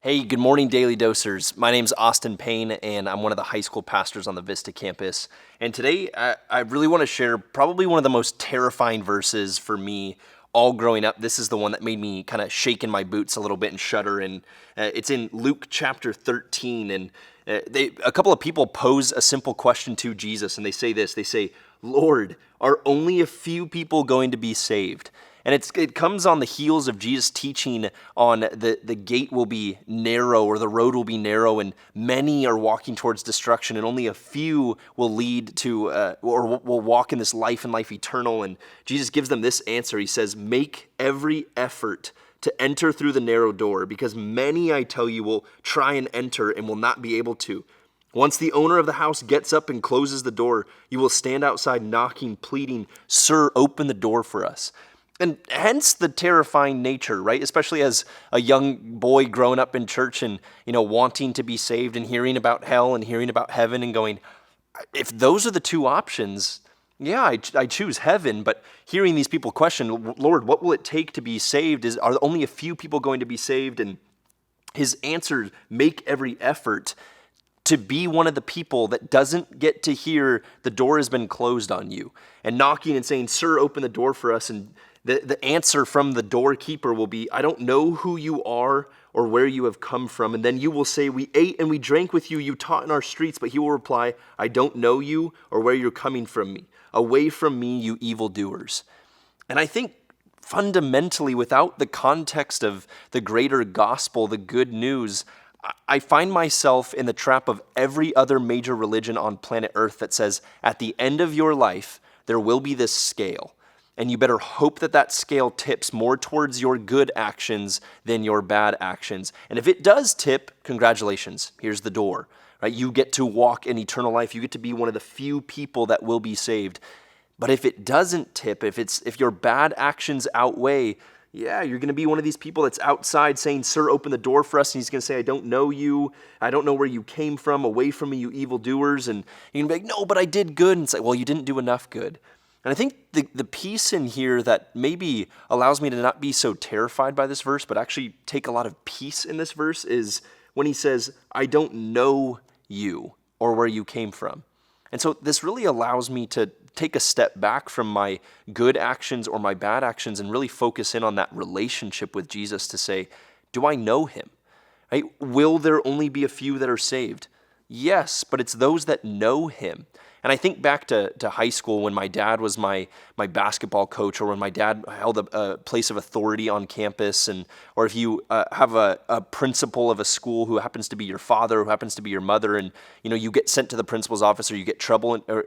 Hey, good morning, Daily Dosers. My name's Austin Payne, and I'm one of the high school pastors on the Vista campus. And today, I really want to share probably one of the most terrifying verses for me all growing up. This is the one that made me kind of shake in my boots a little bit and shudder. And it's in Luke chapter 13. And a couple of people pose a simple question to Jesus, and they say this. They say, "Lord, are only a few people going to be saved?" And it comes on the heels of Jesus teaching on the gate will be narrow, or the road will be narrow, and many are walking towards destruction, and only a few will lead to, or will walk in this life and life eternal. And Jesus gives them this answer. He says, "Make every effort to enter through the narrow door, because many, I tell you, will try and enter and will not be able to. Once the owner of the house gets up and closes the door, you will stand outside knocking, pleading, 'Sir, open the door for us.'" And hence the terrifying nature, right? Especially as a young boy growing up in church and, wanting to be saved and hearing about hell and hearing about heaven and going, if those are the two options, yeah, I choose heaven. But hearing these people question, "Lord, what will it take to be saved? Are only a few people going to be saved?" And his answer, make every effort to be one of the people that doesn't get to hear the door has been closed on you and knocking and saying, "Sir, open the door for us." And the answer from the doorkeeper will be, "I don't know who you are or where you have come from." And then you will say, "We ate and we drank with you. You taught in our streets." But he will reply, "I don't know you or where you're coming from me. Away from me, you evildoers." And I think fundamentally, without the context of the greater gospel, the good news, I find myself in the trap of every other major religion on planet Earth that says, at the end of your life, there will be this scale. And you better hope that that scale tips more towards your good actions than your bad actions. And if it does tip, congratulations, here's the door. Right? You get to walk in eternal life. You get to be one of the few people that will be saved. But if it doesn't tip, if your bad actions outweigh, yeah, you're going to be one of these people that's outside saying, "Sir, open the door for us." And he's going to say, "I don't know you. I don't know where you came from. Away from me, you evildoers." And you're going to be like, "No, but I did good." And it's like, well, you didn't do enough good. And I think the piece in here that maybe allows me to not be so terrified by this verse, but actually take a lot of peace in this verse, is when he says, "I don't know you or where you came from." And so this really allows me to take a step back from my good actions or my bad actions and really focus in on that relationship with Jesus to say, do I know him? Right? Will there only be a few that are saved? Yes, but it's those that know him. And I think back to high school when my dad was my basketball coach, or when my dad held a place of authority on campus, or if you have a principal of a school who happens to be your father, who happens to be your mother, and you get sent to the principal's office, or you get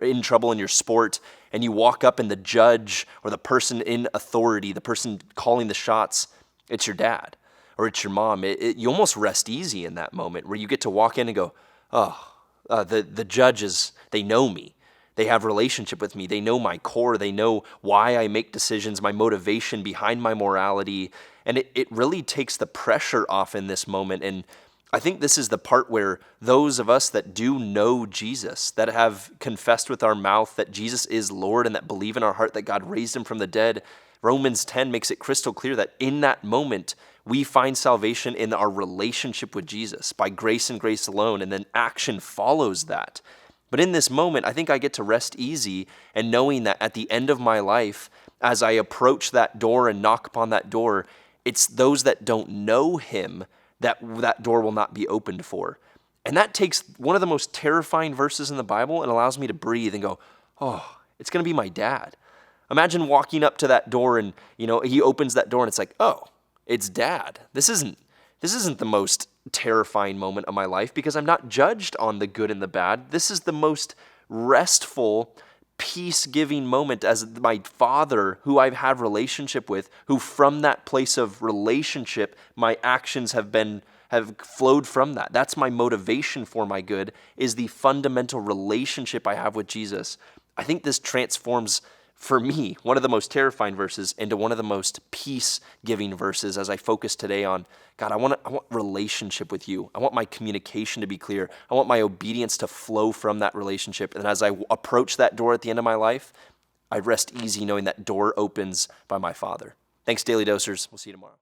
in trouble in your sport, and you walk up and the judge or the person in authority, the person calling the shots, it's your dad or it's your mom. You almost rest easy in that moment where you get to walk in and go, "Oh, the judges, they know me. They have relationship with me. They know my core. They know why I make decisions, my motivation behind my morality." And it really takes the pressure off in this moment. And I think this is the part where those of us that do know Jesus, that have confessed with our mouth that Jesus is Lord, and that believe in our heart that God raised him from the dead, Romans 10 makes it crystal clear that in that moment, we find salvation in our relationship with Jesus by grace and grace alone, and then action follows that. But in this moment, I think I get to rest easy and knowing that at the end of my life, as I approach that door and knock upon that door, it's those that don't know him that door will not be opened for. And that takes one of the most terrifying verses in the Bible and allows me to breathe and go, oh, it's going to be my dad. Imagine walking up to that door and, he opens that door and it's like, oh, it's dad. This isn't the most terrifying moment of my life because I'm not judged on the good and the bad. This is the most restful, peace-giving moment as my father, who I've had relationship with, who from that place of relationship, my actions have flowed from that. That's my motivation for my good, is the fundamental relationship I have with Jesus. I think this transforms, for me, one of the most terrifying verses into one of the most peace-giving verses as I focus today on, God, I want relationship with you. I want my communication to be clear. I want my obedience to flow from that relationship. And as I approach that door at the end of my life, I rest easy knowing that door opens by my Father. Thanks, Daily Dosers. We'll see you tomorrow.